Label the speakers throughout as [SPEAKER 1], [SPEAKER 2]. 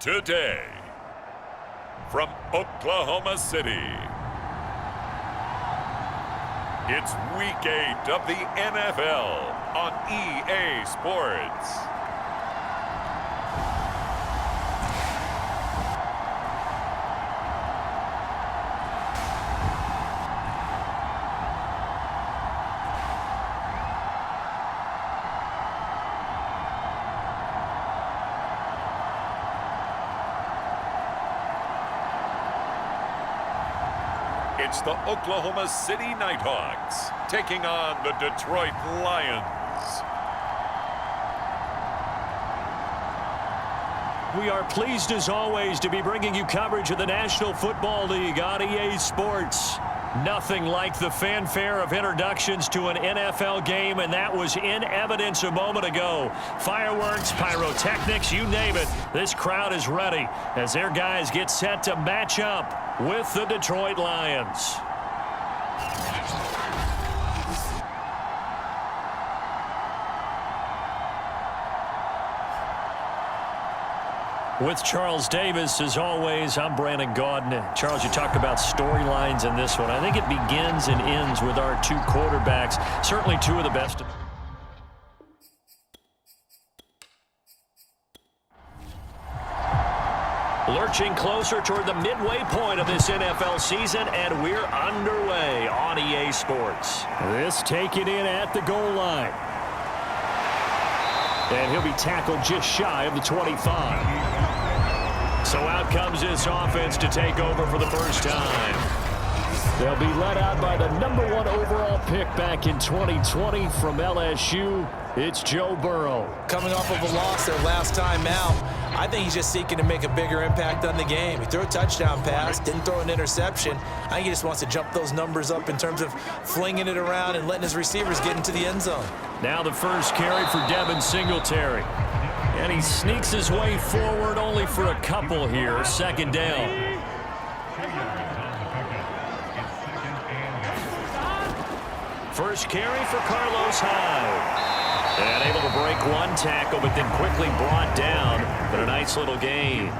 [SPEAKER 1] Today, from Oklahoma City, it's Week 8 of the NFL on EA Sports. It's the Oklahoma City Nighthawks taking on the Detroit Lions.
[SPEAKER 2] We are pleased as always to be bringing you coverage of the National Football League on EA Sports. Nothing like the fanfare of introductions to an NFL game, and that was in evidence a moment ago. Fireworks, pyrotechnics, you name it. This crowd is ready as their guys get set to match up with the Detroit Lions. With Charles Davis, as always, I'm Brandon Gaudin. Charles, you talk about storylines in this one. I think it begins and ends with our two quarterbacks, certainly two of the best. Lurching closer toward the midway point of this NFL season, and we're underway on EA Sports. This taken in at the goal line. And he'll be tackled just shy of the 25. So out comes this offense to take over for the first time. They'll be led out by the #1 overall pick back in 2020 from LSU. It's Joe Burrow.
[SPEAKER 3] Coming off of a loss their last time out, I think he's just seeking to make a bigger impact on the game. He threw a touchdown pass, didn't throw an interception. I think he just wants to jump those numbers up in terms of flinging it around and letting his receivers get into the end zone.
[SPEAKER 2] Now the first carry for Devin Singletary. And he sneaks his way forward only for a couple here. Second down. First carry for Carlos Hyde. And able to break one tackle, but then quickly brought down. But a nice little gain.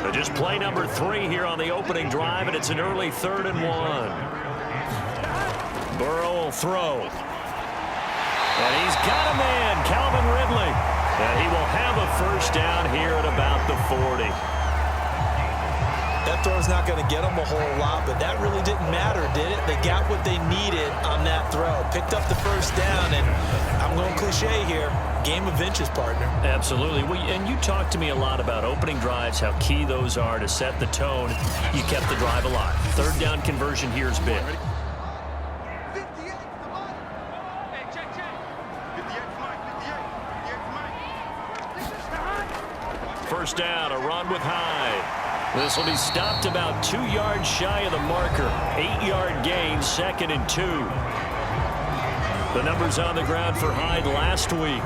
[SPEAKER 2] But just play number 3 here on the opening drive, and it's an early 3rd and 1. Burrow will throw. And he's got a man, Calvin Ridley. And he will have a first down here at about the 40.
[SPEAKER 3] That throw's not going to get them a whole lot, but that really didn't matter, did it? They got what they needed on that throw. Picked up the first down, and I'm going cliche here, game of inches, partner.
[SPEAKER 2] Absolutely. Well, and you talked to me a lot about opening drives, how key those are to set the tone. You kept the drive alive. 3rd down conversion here is big. First down, a run with Hyde. This will be stopped about 2 yards shy of the marker. 8-yard gain, 2nd and 2. The numbers on the ground for Hyde last week.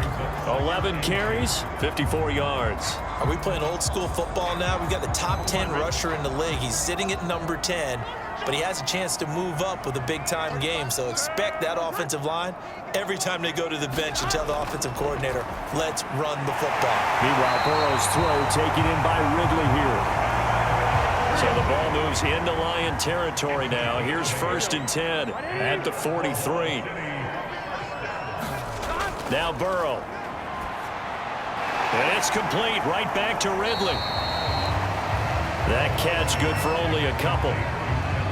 [SPEAKER 2] 11 carries, 54 yards.
[SPEAKER 3] Are we playing old school football now? We've got the top 10 rusher in the league. He's sitting at number 10, but he has a chance to move up with a big-time game. So expect that offensive line every time they go to the bench and tell the offensive coordinator, let's run the football.
[SPEAKER 2] Meanwhile, Burrow's throw taken in by Ridley here. So the ball moves into Lion territory now. Here's 1st and 10 at the 43. Now Burrow. And it's complete right back to Ridley. That catch good for only a couple.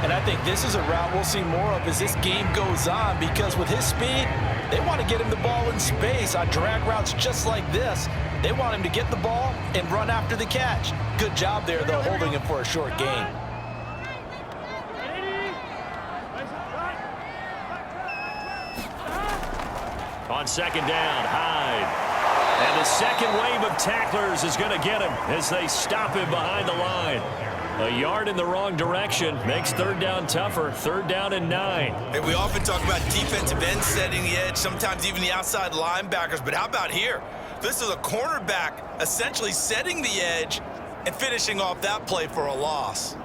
[SPEAKER 3] And I think this is a route we'll see more of as this game goes on, because with his speed, they want to get him the ball in space on drag routes just like this. They want him to get the ball and run after the catch. Good job there, though, holding him for a short gain.
[SPEAKER 2] On 2nd down, Hyde. And the second wave of tacklers is going to get him as they stop him behind the line. A yard in the wrong direction makes 3rd down tougher. 3rd down and 9.
[SPEAKER 4] Hey, we often talk about defensive ends setting the edge, sometimes even the outside linebackers. But how about here? This is a cornerback essentially setting the edge and finishing off that play for a loss.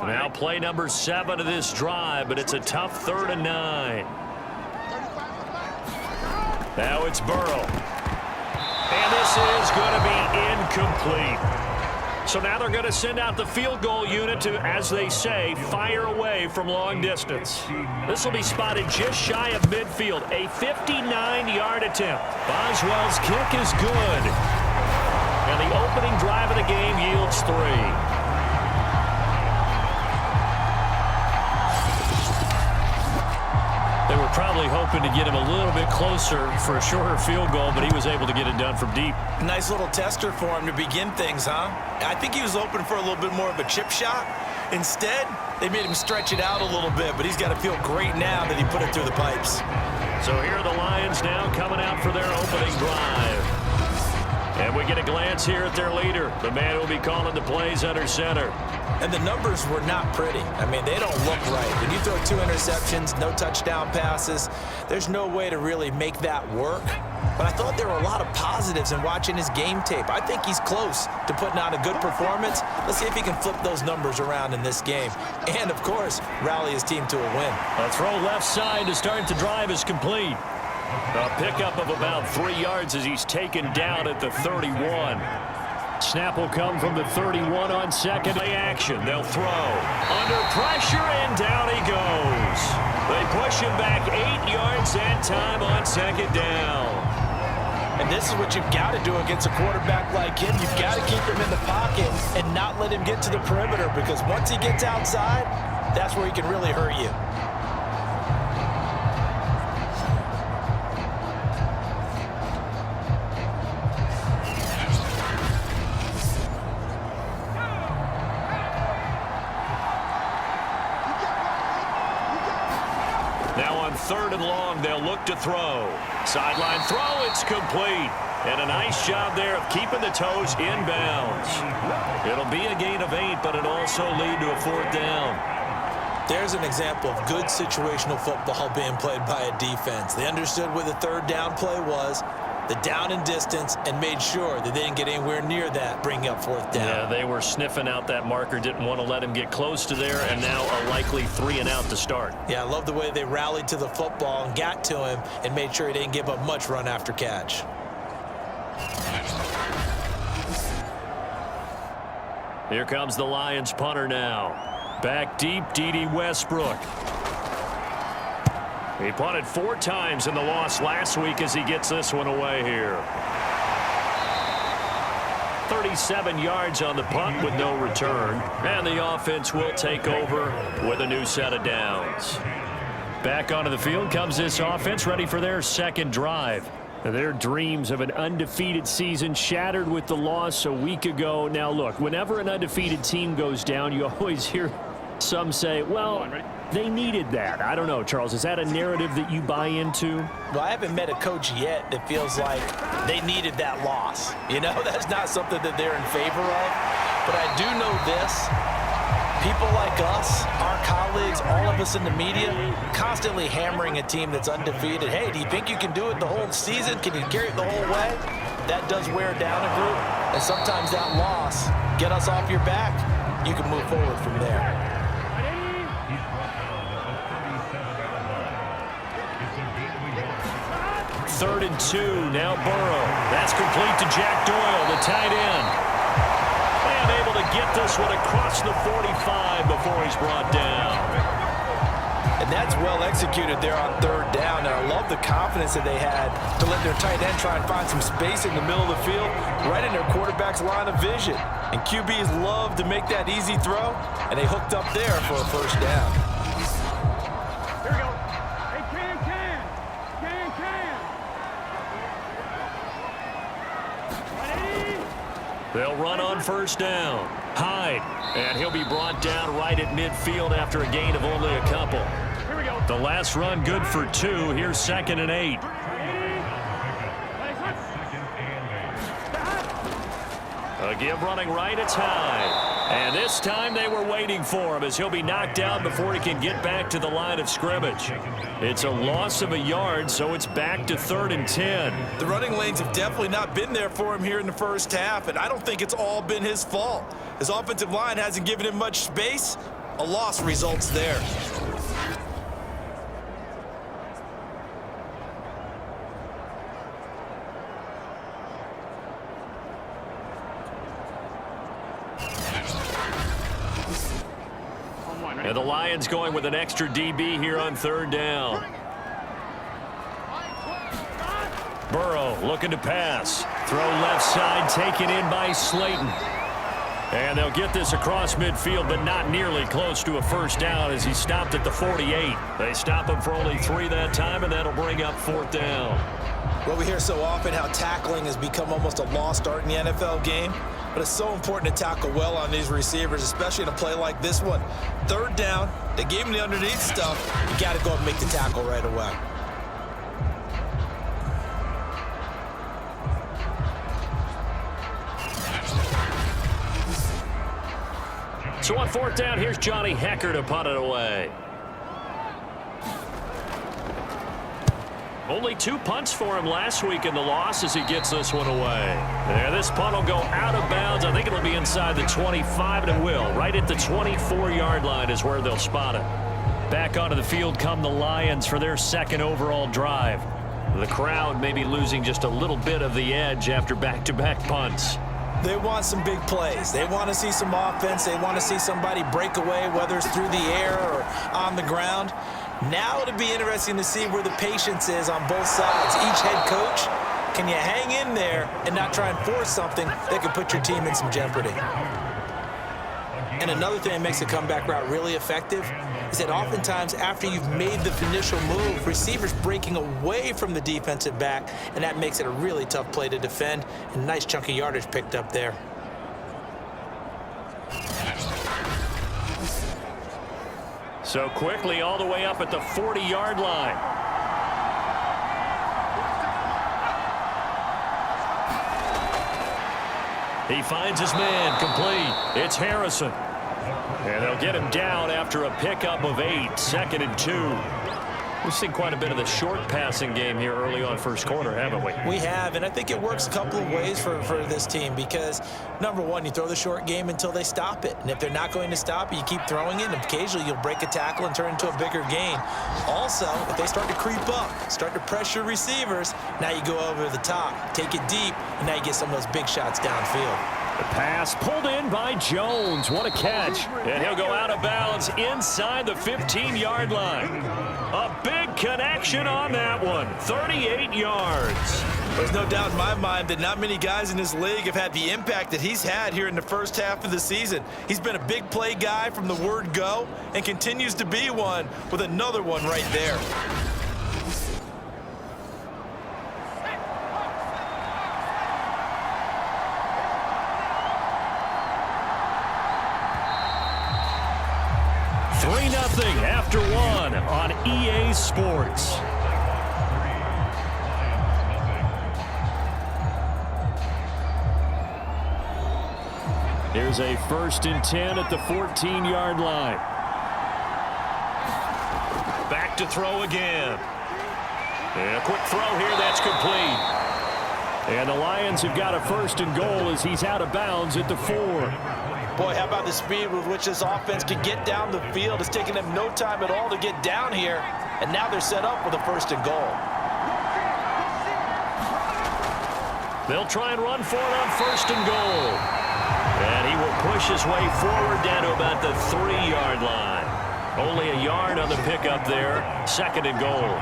[SPEAKER 2] Now play number 7 of this drive, but it's a tough 3rd and 9. Now it's Burrow. And this is going to be incomplete. So now they're going to send out the field goal unit to, as they say, fire away from long distance. This will be spotted just shy of midfield. A 59-yard attempt. Boswell's kick is good. And the opening drive of the game yields 3. They were probably hoping to get him a little bit closer for a shorter field goal, but he was able to get it done from deep.
[SPEAKER 3] Nice little tester for him to begin things, huh? I think he was hoping for a little bit more of a chip shot. Instead, they made him stretch it out a little bit, but he's got to feel great now that he put it through the pipes.
[SPEAKER 2] So here are the Lions now coming out for their opening drive. And we get a glance here at their leader, the man who will be calling the plays under center.
[SPEAKER 3] And the numbers were not pretty. I mean, they don't look right. When you throw 2 interceptions, no touchdown passes, there's no way to really make that work. But I thought there were a lot of positives in watching his game tape. I think he's close to putting out a good performance. Let's see if he can flip those numbers around in this game. And, of course, rally his team to a win.
[SPEAKER 2] A throw left side to start the drive is complete. A pickup of about 3 yards as he's taken down at the 31. Snap will come from the 31 on second. Play action. They'll throw. Under pressure, and down he goes. They push him back 8 yards that time on second down.
[SPEAKER 3] And this is what you've got to do against a quarterback like him. You've got to keep him in the pocket and not let him get to the perimeter, because once he gets outside, that's where he can really hurt you.
[SPEAKER 2] Third and long, they'll look to throw. Sideline throw, it's complete. And a nice job there of keeping the toes in bounds. It'll be a gain of 8, but it'll also lead to a 4th down.
[SPEAKER 3] There's an example of good situational football being played by a defense. They understood where the 3rd down play was, the down and distance, and made sure that they didn't get anywhere near that, bringing up 4th down.
[SPEAKER 2] Yeah, they were sniffing out that marker, didn't want to let him get close to there, and now a likely 3 and out to start.
[SPEAKER 3] Yeah, I love the way they rallied to the football and got to him and made sure he didn't give up much run after catch.
[SPEAKER 2] Here comes the Lions punter now. Back deep, D.D. Westbrook. He punted 4 times in the loss last week as he gets this one away here. 37 yards on the punt with no return. And the offense will take over with a new set of downs. Back onto the field comes this offense, ready for their second drive. Their dreams of an undefeated season shattered with the loss a week ago. Now, look, whenever an undefeated team goes down, you always hear some say, well, they needed that. I don't know, Charles. Is that a narrative that you buy into?
[SPEAKER 3] Well, I haven't met a coach yet that feels like they needed that loss. You know, that's not something that they're in favor of. But I do know this. People like us, our colleagues, all of us in the media, constantly hammering a team that's undefeated. Hey, do you think you can do it the whole season? Can you carry it the whole way? That does wear down a group. And sometimes that loss, get us off your back, you can move forward from there.
[SPEAKER 2] Third and 2, now Burrow. That's complete to Jack Doyle, the tight end. And able to get this one across the 45 before he's brought down.
[SPEAKER 3] And that's well executed there on 3rd down. And I love the confidence that they had to let their tight end try and find some space in the middle of the field, right in their quarterback's line of vision. And QBs love to make that easy throw, and they hooked up there for a 1st down.
[SPEAKER 5] Here we go. Hey, Can.
[SPEAKER 2] They'll run on 1st down. Hyde, and he'll be brought down right at midfield after a gain of only a couple.
[SPEAKER 5] Here we go.
[SPEAKER 2] The last run good for 2. Here's 2nd and 8. A give running right, it's Hyde. And this time they were waiting for him as he'll be knocked down before he can get back to the line of scrimmage. It's a loss of a yard, so it's back to 3rd and 10.
[SPEAKER 4] The running lanes have definitely not been there for him here in the first half, and I don't think it's all been his fault. His offensive line hasn't given him much space. A loss results there.
[SPEAKER 2] And the Lions going with an extra DB here on third down. Burrow looking to pass. Throw left side, taken in by Slayton. And they'll get this across midfield, but not nearly close to a first down as he stopped at the 48. They stop him for only 3 that time, and that'll bring up fourth down.
[SPEAKER 3] Well, we hear so often how tackling has become almost a lost art in the NFL game. But it's so important to tackle well on these receivers, especially in a play like this one. Third down, they gave him the underneath stuff. You got to go and make the tackle right away.
[SPEAKER 2] So on fourth down, here's Johnny Hecker to punt it away. Only 2 punts for him last week in the loss as he gets this one away. There, this punt will go out of bounds. I think it'll be inside the 25, and it will. Right at the 24-yard line is where they'll spot it. Back onto the field come the Lions for their second overall drive. The crowd may be losing just a little bit of the edge after back-to-back punts.
[SPEAKER 3] They want some big plays. They want to see some offense. They want to see somebody break away, whether it's through the air or on the ground. Now it'll be interesting to see where the patience is on both sides. Each head coach, can you hang in there and not try and force something that could put your team in some jeopardy? And another thing that makes the comeback route really effective is that oftentimes after you've made the initial move, receivers breaking away from the defensive back, and that makes it a really tough play to defend. And a nice chunk of yardage picked up there.
[SPEAKER 2] So quickly all the way up at the 40-yard line. He finds his man, complete. It's Harrison. And they'll get him down after a pickup of 8, 2nd and 2. We've seen quite a bit of the short passing game here early on first quarter, haven't we?
[SPEAKER 3] We have, and I think it works a couple of ways for this team because, number one, you throw the short game until they stop it. And if they're not going to stop it, you keep throwing it, and occasionally you'll break a tackle and turn into a bigger gain. Also, if they start to creep up, start to pressure receivers, now you go over the top, take it deep, and now you get some of those big shots downfield.
[SPEAKER 2] The pass pulled in by Jones. What a catch. And he'll go out of bounds inside the 15-yard line. A big connection on that one. 38 yards.
[SPEAKER 3] There's no doubt in my mind that not many guys in this league have had the impact that he's had here in the first half of the season. He's been a big play guy from the word go and continues to be one with another one right there.
[SPEAKER 2] After 1 on EA Sports. Here's a 1st and 10 at the 14-yard line. Back to throw again. And a quick throw here, that's complete. And the Lions have got a 1st and goal as he's out of bounds at the 4.
[SPEAKER 3] Boy, how about the speed with which this offense could get down the field? It's taken them no time at all to get down here, and now they're set up with a 1st and goal.
[SPEAKER 2] They'll try and run for it on 1st and goal. And he will push his way forward down to about the 3-yard line. Only a yard on the pickup there. 2nd and goal.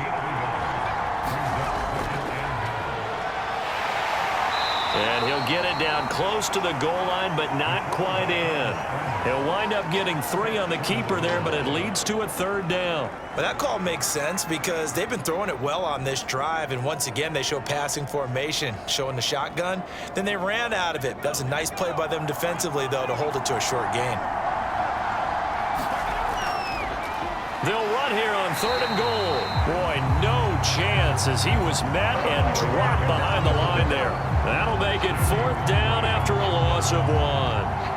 [SPEAKER 2] And he'll get it down close to the goal line, but not quite in. He'll wind up getting 3 on the keeper there, but it leads to a 3rd down.
[SPEAKER 3] But that call makes sense because they've been throwing it well on this drive, and once again, they show passing formation, showing the shotgun. Then they ran out of it. That's a nice play by them defensively, though, to hold it to a short gain.
[SPEAKER 2] They'll run here on 3rd and goal. Boy, no chance as he was met and dropped behind the line there. That'll make it 4th down after a loss of 1.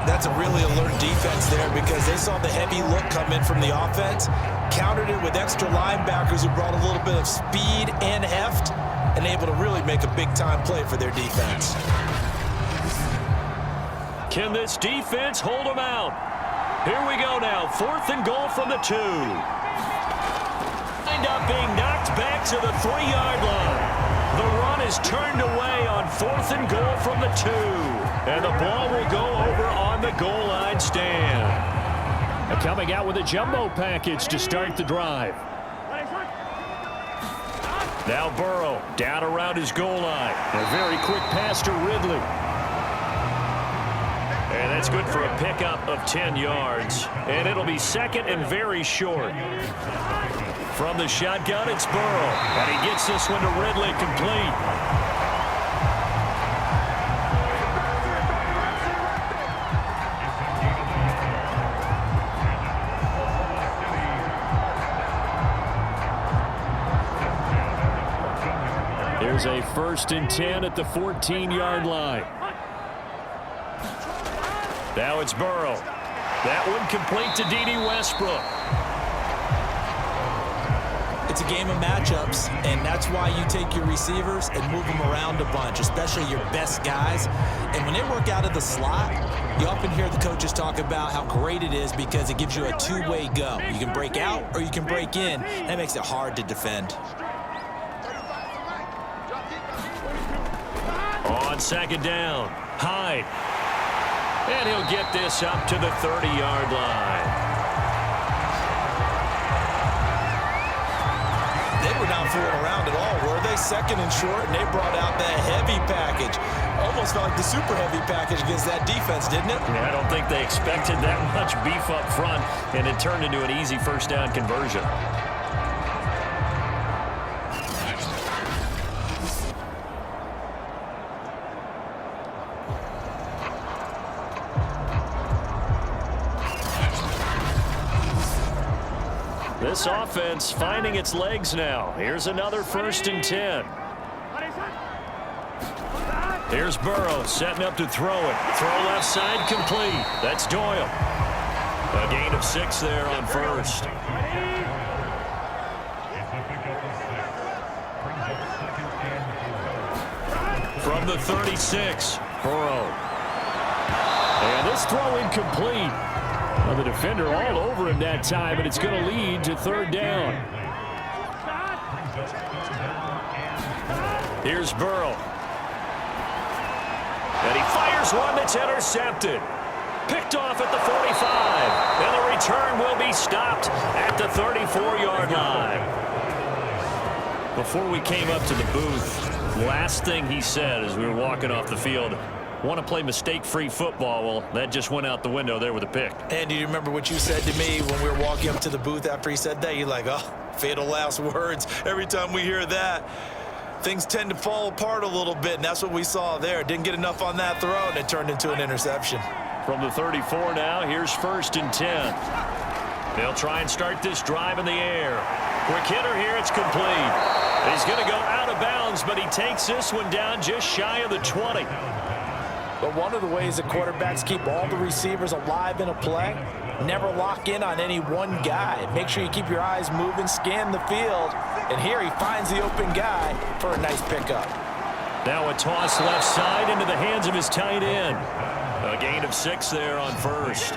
[SPEAKER 3] That's a really alert defense there because they saw the heavy look come in from the offense, countered it with extra linebackers who brought a little bit of speed and heft, and able to really make a big-time play for their defense.
[SPEAKER 2] Can this defense hold them out? Here we go now, 4th and goal from the 2. Wind up being knocked back to the 3-yard line. The run is turned away on 4th and goal from the 2. And the ball will go over on the goal line stand. Coming out with a jumbo package to start the drive. Now Burrow down around his goal line. A very quick pass to Ridley. And that's good for a pickup of 10 yards. And it'll be second and very short. From the shotgun, it's Burrow. And he gets this one to Ridley complete. Here's a 1st and 10 at the 14-yard line. Now it's Burrow. That one complete to D.D. Westbrook.
[SPEAKER 3] It's a game of matchups, and that's why you take your receivers and move them around a bunch, especially your best guys. And when they work out of the slot, you often hear the coaches talk about how great it is because it gives you a two-way go. You can break out or you can break in. That makes it hard to defend.
[SPEAKER 2] On 2nd down, Hyde. And he'll get this up to the 30-yard line.
[SPEAKER 3] They were not fooling around at all, were they? 2nd and short, and they brought out that heavy package. Almost felt like the super heavy package against that defense, didn't it?
[SPEAKER 2] Yeah, I don't think they expected that much beef up front, and it turned into an easy 1st down conversion. This offense finding its legs now. Here's another 1st and 10. Here's Burrow setting up to throw it. Throw left side complete. That's Doyle. A gain of 6 there on 1st. From the 36, Burrow. And this throw incomplete. Well, the defender all over him that time, and it's going to lead to 3rd down. Here's Burrow. And he fires one that's intercepted. Picked off at the 45. And the return will be stopped at the 34-yard line. Before we came up to the booth, last thing he said as we were walking off the field, want to play mistake-free football. Well, that just went out the window there with a pick.
[SPEAKER 3] And do you remember what you said to me when we were walking up to the booth after he said that? You're like, oh, fatal last words. Every time we hear that, things tend to fall apart a little bit, and that's what we saw there. Didn't get enough on that throw, and it turned into an interception.
[SPEAKER 2] From the 34 now, here's 1st and 10. They'll try and start this drive in the air. Quick hitter here, it's complete. He's going to go out of bounds, but he takes this one down just shy of the 20.
[SPEAKER 3] But one of the ways that quarterbacks keep all the receivers alive in a play, never lock in on any one guy. Make sure you keep your eyes moving, scan the field, and here he finds the open guy for a nice pickup.
[SPEAKER 2] Now a toss left side into the hands of his tight end. A gain of 6 there on 1st.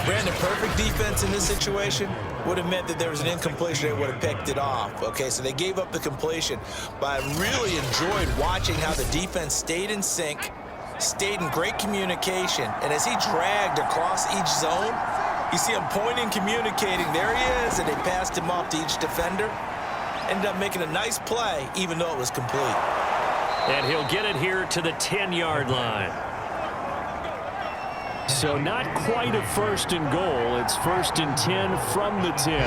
[SPEAKER 3] Brandon, perfect defense in this situation would have meant that there was an incompletion. They would have picked it off. Okay, so they gave up the completion. But I really enjoyed watching how the defense stayed in sync, stayed in great communication. And as he dragged across each zone, you see him pointing, communicating. There he is, and they passed him off to each defender. Ended up making a nice play, even though it was complete.
[SPEAKER 2] And he'll get it here to the 10-yard line. So not quite a 1st and goal. It's 1st and 10 from the 10.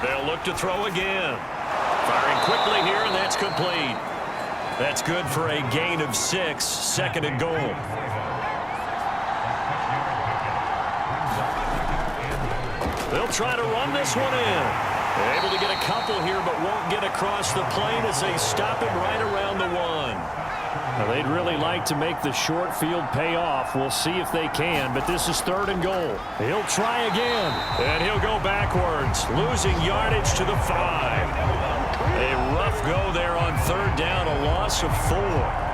[SPEAKER 2] They'll look to throw again. Firing quickly here, and that's complete. That's good for a gain of 6, 2nd and goal. They'll try to run this one in. Able to get a couple here, but won't get across the plane as they stop him right around the 1. Now, they'd really like to make the short field pay off. We'll see if they can, but this is 3rd and goal. He'll try again, and he'll go backwards, losing yardage to the 5. A rough go there on 3rd down, a loss of 4.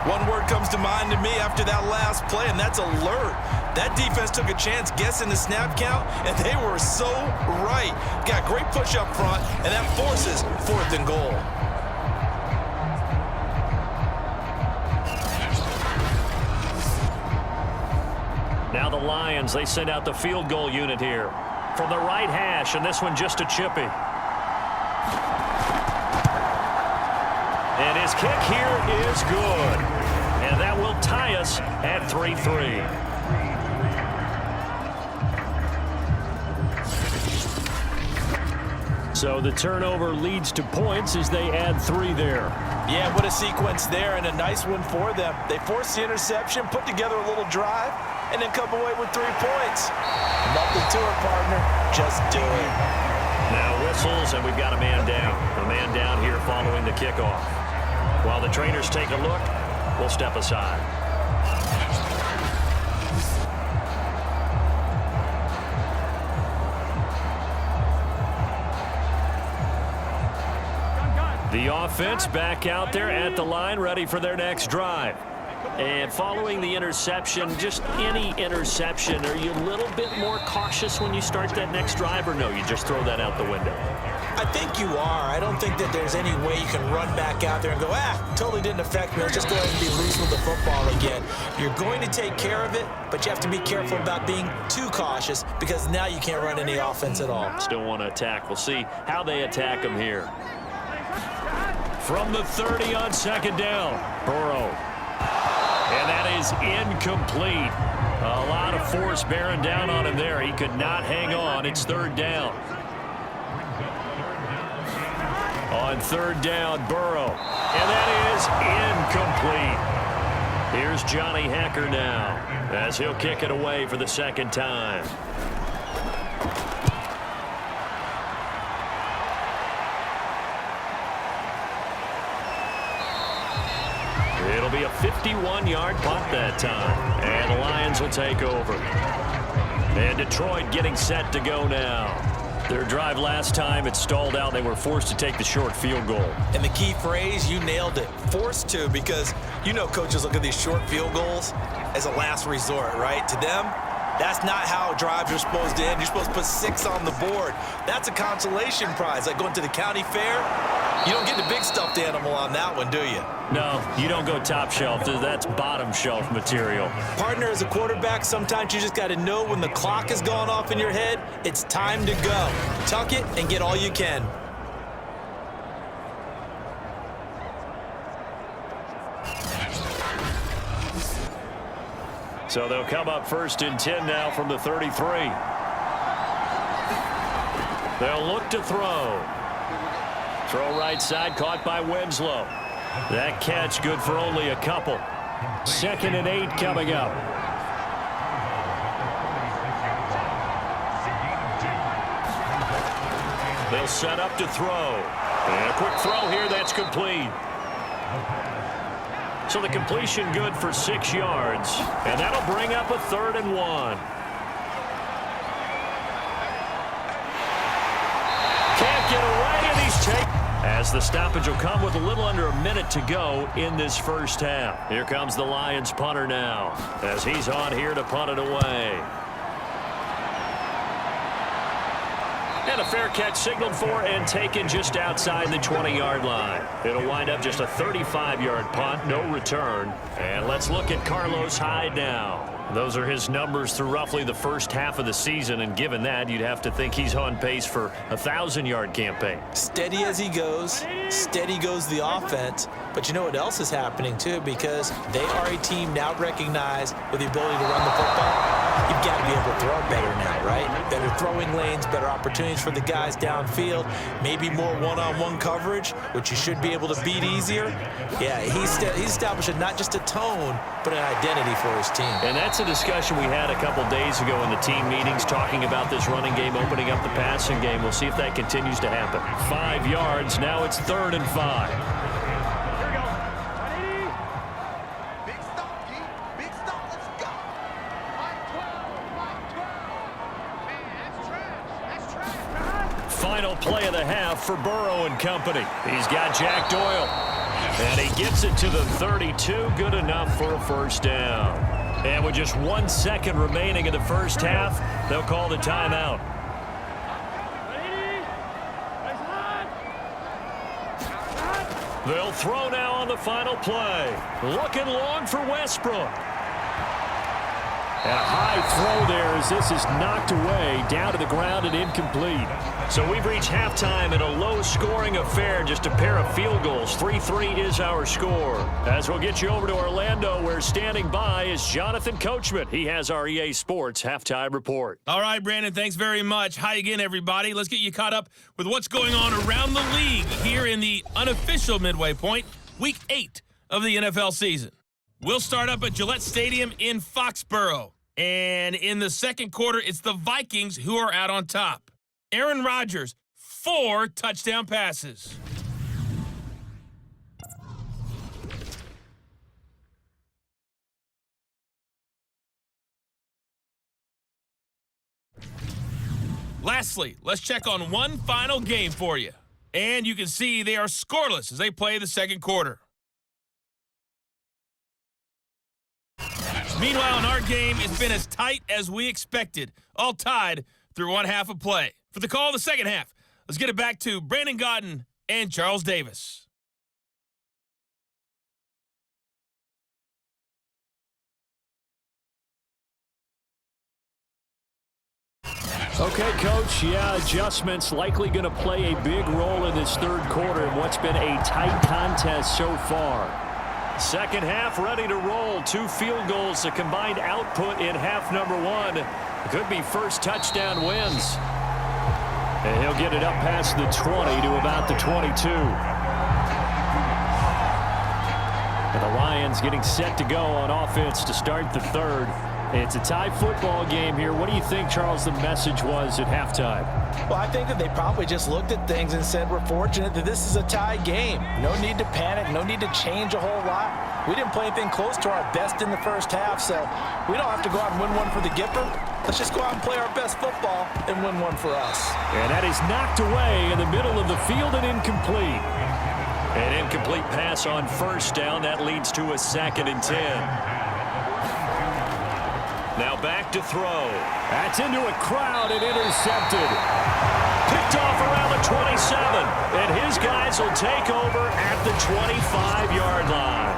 [SPEAKER 3] One word comes to mind to me after that last play, and that's alert. That defense took a chance guessing the snap count, and they were so right. Got great push up front, and that forces 4th and goal.
[SPEAKER 2] Lions, they send out the field goal unit here from the right hash, and this one just a chippy. And his kick here is good. And that will tie us at 3-3. So the turnover leads to points as they add 3 there.
[SPEAKER 3] Yeah, what a sequence there, and a nice one for them. They force the interception, put together a little drive, and then come away with 3 points. Nothing to it, partner. Just do it.
[SPEAKER 2] Now whistles, and we've got a man down. A man down here following the kickoff. While the trainers take a look, we'll step aside. The offense back out there at the line, ready for their next drive. And following the interception, just any interception, are you a little bit more cautious when you start that next drive, or no, you just throw that out the window?
[SPEAKER 3] I think you are. I don't think that there's any way you can run back out there and go, totally didn't affect me. Let's just go ahead and be loose with the football again. You're going to take care of it, but you have to be careful about being too cautious because now you can't run any offense at all.
[SPEAKER 2] Still want to attack. We'll see how they attack them here. From the 30 on second down, Burrow. And that is incomplete. A lot of force bearing down on him there. He could not hang on. It's third down. On third down, Burrow. And that is incomplete. Here's Johnny Hecker now as he'll kick it away for the second time. It'll be a 51-yard punt that time. And the Lions will take over. And Detroit getting set to go now. Their drive last time, it stalled out. They were forced to take the short field goal.
[SPEAKER 3] And the key phrase, you nailed it. Forced to, because you know coaches look at these short field goals as a last resort, right? To them, that's not how drives are supposed to end. You're supposed to put 6 on the board. That's a consolation prize. Like going to the county fair, you don't get the big stuffed animal on that one, do you?
[SPEAKER 2] No, you don't go top shelf. That's bottom shelf material.
[SPEAKER 3] Partner, as a quarterback, sometimes you just got to know when the clock is going off in your head, it's time to go. Tuck it and get all you can.
[SPEAKER 2] So they'll come up first and 10 now from the 33. They'll look to throw. Throw right side, caught by Winslow. That catch good for only a couple. 2nd and 8 coming up. They'll set up to throw. And a quick throw here, that's complete. So the completion good for 6 yards. And that'll bring up a 3rd and 1. Can't get away, and he's taken. As the stoppage will come with a little under a minute to go in this first half. Here comes the Lions punter now as he's on here to punt it away. And a fair catch signaled for and taken just outside the 20-yard line. It'll wind up just a 35-yard punt, no return. And let's look at Carlos Hyde now. Those are his numbers through roughly the first half of the season, and given that, you'd have to think he's on pace for a 1,000-yard campaign.
[SPEAKER 3] Steady as he goes, steady goes the offense. But you know what else is happening, too, because they are a team now recognized with the ability to run the football. You've got to be able to throw better now, right? Better throwing lanes, better opportunities for the guys downfield, maybe more one-on-one coverage, which you should be able to beat easier. Yeah, he's establishing not just a tone, but an identity for his team.
[SPEAKER 2] And that's a discussion we had a couple days ago in the team meetings, talking about this running game, opening up the passing game. We'll see if that continues to happen. 5 yards. Now it's 3rd and 5. Final play of the half for Burrow and company. He's got Jack Doyle. And he gets it to the 32. Good enough for a first down. And with just 1 second remaining in the first half, they'll call the timeout. They'll throw now on the final play. Looking long for Westbrook. And a high throw there as this is knocked away, down to the ground and incomplete. So we've reached halftime in a low-scoring affair, just a pair of field goals. 3-3 is our score. As we'll get you over to Orlando, where standing by is Jonathan Coachman. He has our EA Sports halftime report.
[SPEAKER 6] All right, Brandon, thanks very much. Hi again, everybody. Let's get you caught up with what's going on around the league here in the unofficial midway point, Week 8 of the NFL season. We'll start up at Gillette Stadium in Foxborough. And in the second quarter, it's the Vikings who are out on top. Aaron Rodgers, 4 touchdown passes. Lastly, let's check on one final game for you. And you can see they are scoreless as they play the second quarter. Meanwhile, in our game, it's been as tight as we expected, all tied through one half of play. For the call of the second half, let's get it back to Brandon Godden and Charles Davis.
[SPEAKER 2] Okay, Coach, adjustments likely going to play a big role in this third quarter in what's been a tight contest so far. Second half ready to roll. 2 field goals, the combined output in half number 1. Could be first touchdown wins. And he'll get it up past the 20 to about the 22. And the Lions getting set to go on offense to start the third. It's a tie football game here. What do you think, Charles, the message was at halftime?
[SPEAKER 3] Well, I think that they probably just looked at things and said, we're fortunate that this is a tie game. No need to panic, no need to change a whole lot. We didn't play anything close to our best in the first half, so we don't have to go out and win one for the Gipper. Let's just go out and play our best football and win one for us.
[SPEAKER 2] And that is knocked away in the middle of the field and incomplete. An incomplete pass on first down. That leads to a 2nd and 10. Now back to throw. That's into a crowd and intercepted. Picked off around the 27. And his guys will take over at the 25-yard line.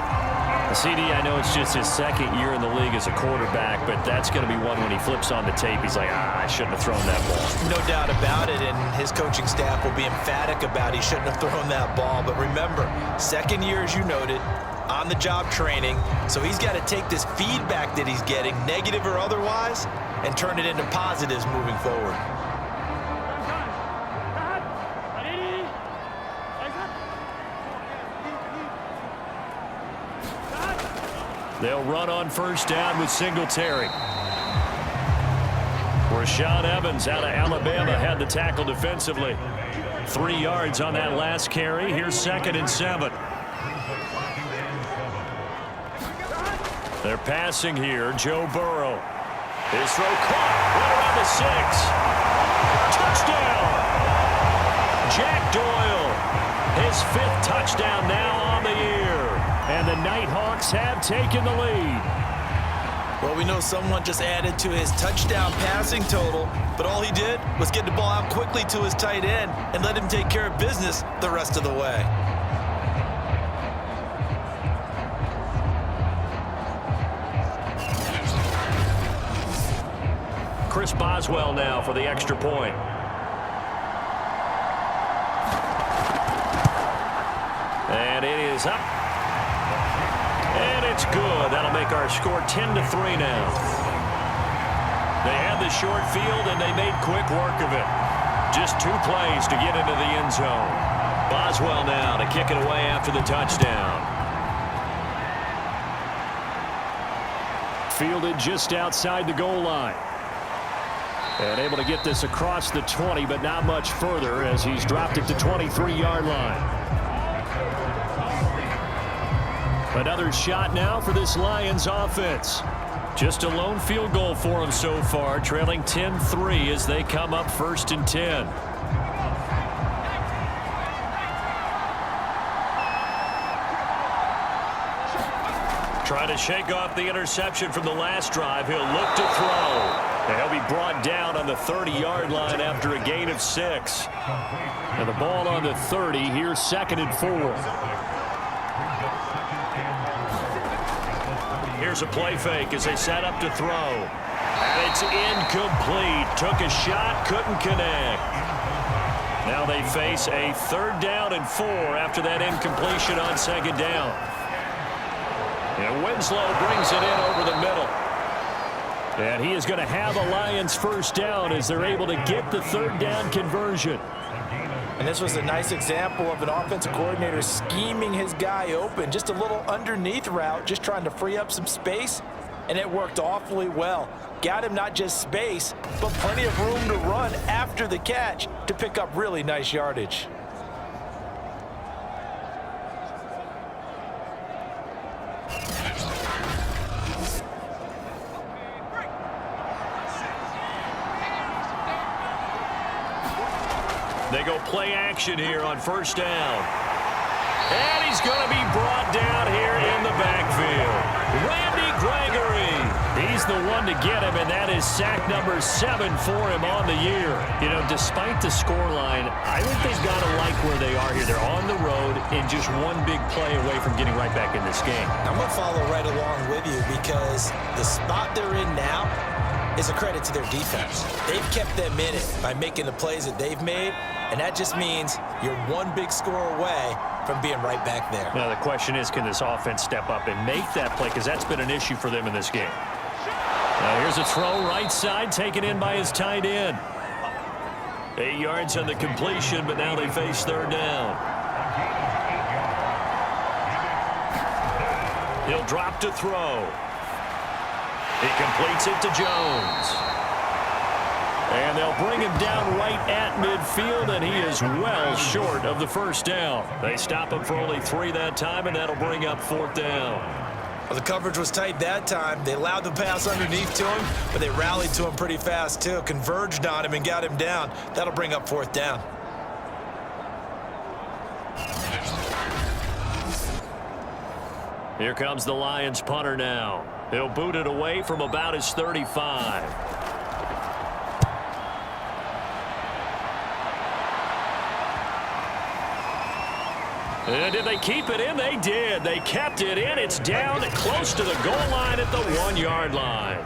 [SPEAKER 2] CD, I know it's just his second year in the league as a quarterback, but that's going to be one when he flips on the tape. He's like, I shouldn't have thrown that ball.
[SPEAKER 3] No doubt about it, and his coaching staff will be emphatic about he shouldn't have thrown that ball. But remember, second year, as you noted, on-the-job training, so he's got to take this feedback that he's getting, negative or otherwise, and turn it into positives moving forward.
[SPEAKER 2] They'll run on first down with Singletary. Rashaan Evans out of Alabama had the tackle defensively. 3 yards on that last carry. Here's 2nd and 7. They're passing here. Joe Burrow. His throw caught right around the 6. Touchdown! Jack Doyle. His 5th touchdown now on the year. And the Nighthawks have taken the lead.
[SPEAKER 3] Well, we know someone just added to his touchdown passing total, but all he did was get the ball out quickly to his tight end and let him take care of business the rest of the way.
[SPEAKER 2] Chris Boswell now for the extra point. And it is up. And it's good. That'll make our score 10-3 now. They had the short field, and they made quick work of it. Just 2 plays to get into the end zone. Boswell now to kick it away after the touchdown. Fielded just outside the goal line. And able to get this across the 20, but not much further as he's dropped it to 23-yard line. Another shot now for this Lions offense. Just a lone field goal for them so far, trailing 10-3 as they come up 1st and 10. Trying to shake off the interception from the last drive. He'll look to throw. And he'll be brought down on the 30-yard line after a gain of 6. And the ball on the 30. Here's 2nd and 4. Here's a play fake as they set up to throw. And it's incomplete. Took a shot, couldn't connect. Now they face a 3rd down and 4 after that incompletion on 2nd down. And Winslow brings it in over the middle. And he is going to have a Lions 1st down as they're able to get the 3rd down conversion.
[SPEAKER 3] And this was a nice example of an offensive coordinator scheming his guy open. Just a little underneath route, just trying to free up some space, and it worked awfully well. Got him not just space, but plenty of room to run after the catch to pick up really nice yardage.
[SPEAKER 2] They go play action here on 1st down. And he's going to be brought down here in the backfield. Randy Gregory. He's the one to get him, and that is sack number 7 for him on the year. You know, despite the scoreline, I think they've got to like where they are here. They're on the road and just one big play away from getting right back in this game.
[SPEAKER 3] I'm going to follow right along with you because the spot they're in now is a credit to their defense. They've kept them in it by making the plays that they've made, and that just means you're one big score away from being right back there.
[SPEAKER 2] Now the question is, can this offense step up and make that play? Because that's been an issue for them in this game. Now here's a throw right side, taken in by his tight end. 8 yards on the completion, but now they face 3rd down. He'll drop to throw. He completes it to Jones. And they'll bring him down right at midfield, and he is well short of the 1st down. They stop him for only 3 that time, and that'll bring up 4th down.
[SPEAKER 3] Well, the coverage was tight that time. They allowed the pass underneath to him, but they rallied to him pretty fast, too. Converged on him and got him down. That'll bring up 4th down.
[SPEAKER 2] Here comes the Lions punter now. He'll boot it away from about his 35. And did they keep it in? They did. They kept it in. It's down close to the goal line at the 1-yard line.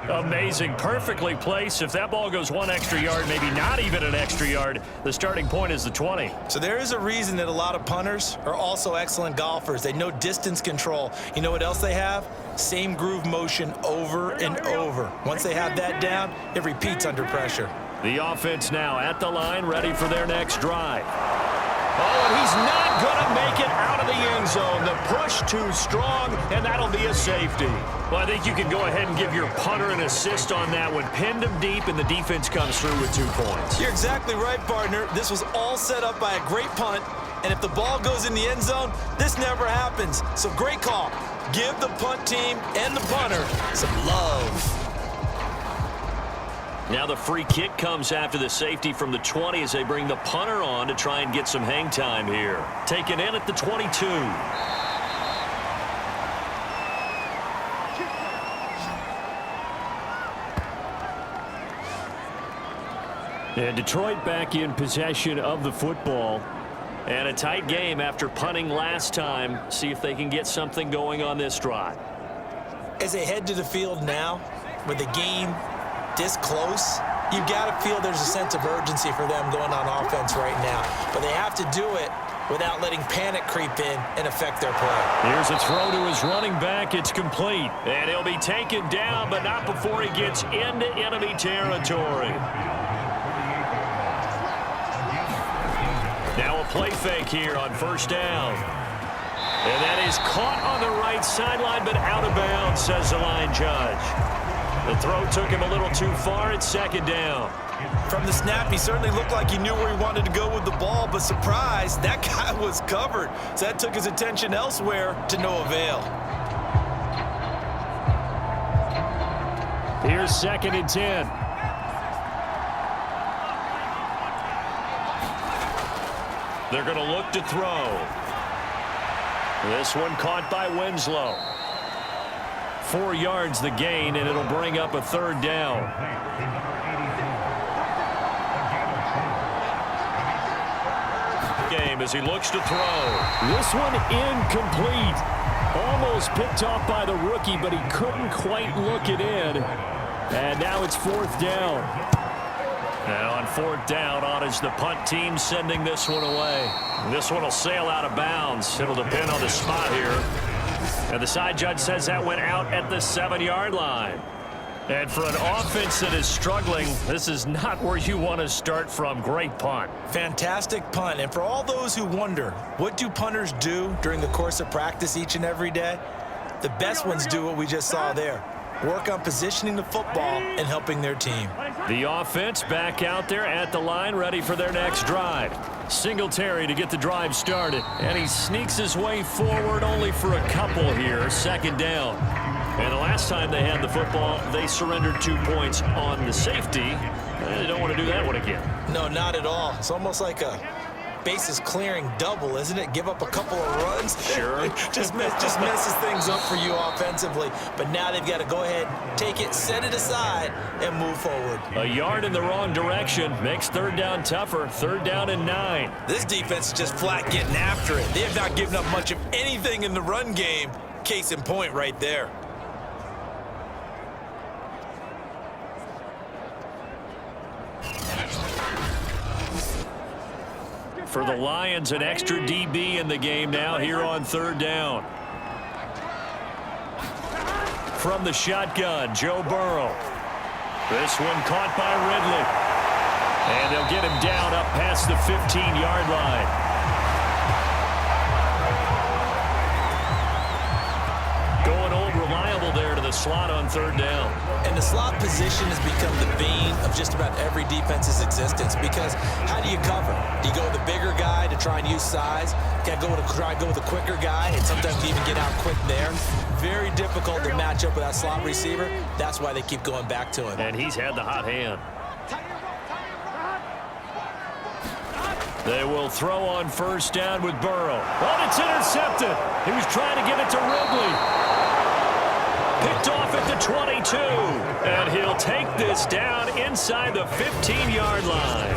[SPEAKER 2] Amazing. Perfectly placed. If that ball goes 1 extra yard, maybe not even an extra yard, the starting point is the 20.
[SPEAKER 3] So there is a reason that a lot of punters are also excellent golfers. They know distance control. You know what else they have? Same groove motion over and over. Once they have that down, it repeats under pressure.
[SPEAKER 2] The offense now at the line, ready for their next drive. Oh, and he's not going to make it out of the end zone. The push too strong, and that'll be a safety. Well, I think you can go ahead and give your punter an assist on that one. Pinned him deep, and the defense comes through with 2 points.
[SPEAKER 3] You're exactly right, partner. This was all set up by a great punt, and if the ball goes in the end zone, this never happens. So great call. Give the punt team and the punter some love.
[SPEAKER 2] Now the free kick comes after the safety from the 20 as they bring the punter on to try and get some hang time here. Taken in at the 22. And Detroit back in possession of the football. And a tight game after punting last time. See if they can get something going on this drive.
[SPEAKER 3] As they head to the field now, with the game this close, you've got to feel there's a sense of urgency for them going on offense right now. But they have to do it without letting panic creep in and affect their play.
[SPEAKER 2] Here's a throw to his running back. It's complete. And he'll be taken down, but not before he gets into enemy territory. Now a play fake here on 1st down. And that is caught on the right sideline, but out of bounds, says the line judge. The throw took him a little too far. It's 2nd down.
[SPEAKER 3] From the snap, he certainly looked like he knew where he wanted to go with the ball, but surprise, that guy was covered. So that took his attention elsewhere to no avail.
[SPEAKER 2] Here's 2nd and 10. They're going to look to throw. This one caught by Winslow. 4 yards the gain, and it'll bring up a 3rd down. Game as he looks to throw. This one incomplete. Almost almost picked off by the rookie, but he couldn't quite look it in. And now it's 4th down. Now on 4th down, on is the punt team sending this one away. This one will sail out of bounds. It'll depend on the spot here. And the side judge says that went out at the 7-yard line. And for an offense that is struggling, this is not where you want to start from. Great punt.
[SPEAKER 3] Fantastic punt. And for all those who wonder, what do punters do during the course of practice each and every day? The best ones do what we just saw there. Work on positioning the football and helping their team.
[SPEAKER 2] The offense back out there at the line, ready for their next drive. Singletary to get the drive started. And he sneaks his way forward only for a couple here. 2nd down. And the last time they had the football, they surrendered 2 points on the safety. They don't want to do that one again.
[SPEAKER 3] No, not at all. It's almost like a bases clearing double, isn't it? Give up a couple of runs.
[SPEAKER 2] Sure.
[SPEAKER 3] just messes things up for you offensively. But now they've got to go ahead, take it, set it aside, and move forward.
[SPEAKER 2] A yard in the wrong direction makes 3rd down tougher. 3rd down and 9.
[SPEAKER 3] This defense is just flat getting after it. They have not given up much of anything in the run game. Case in point right there.
[SPEAKER 2] For the Lions, an extra DB in the game now here on 3rd down. From the shotgun, Joe Burrow. This one caught by Ridley. And they'll get him down up past the 15-yard line. Going old reliable there to the slot on 3rd down.
[SPEAKER 3] And the slot position has become the bane of just about every defense's existence, because how do you cover? Do you go with the bigger guy to try and use size? Got to try and go with the quicker guy, and sometimes you even get out quick there. Very difficult to match up with that slot receiver. That's why they keep going back to him.
[SPEAKER 2] And he's had the hot hand. They will throw on 1st down with Burrow. Oh, it's intercepted. He was trying to get it to Ridley. Picked off at the 22. And he'll take this down inside the 15-yard line.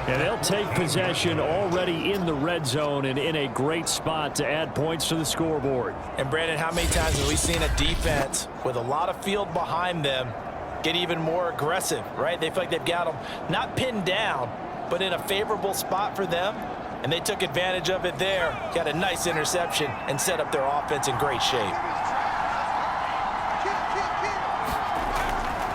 [SPEAKER 2] And they'll take possession already in the red zone and in a great spot to add points to the scoreboard.
[SPEAKER 3] And Brandon, how many times have we seen a defense with a lot of field behind them get even more aggressive, right? They feel like they've got them not pinned down, but in a favorable spot for them. And they took advantage of it there. Got a nice interception and set up their offense in great shape.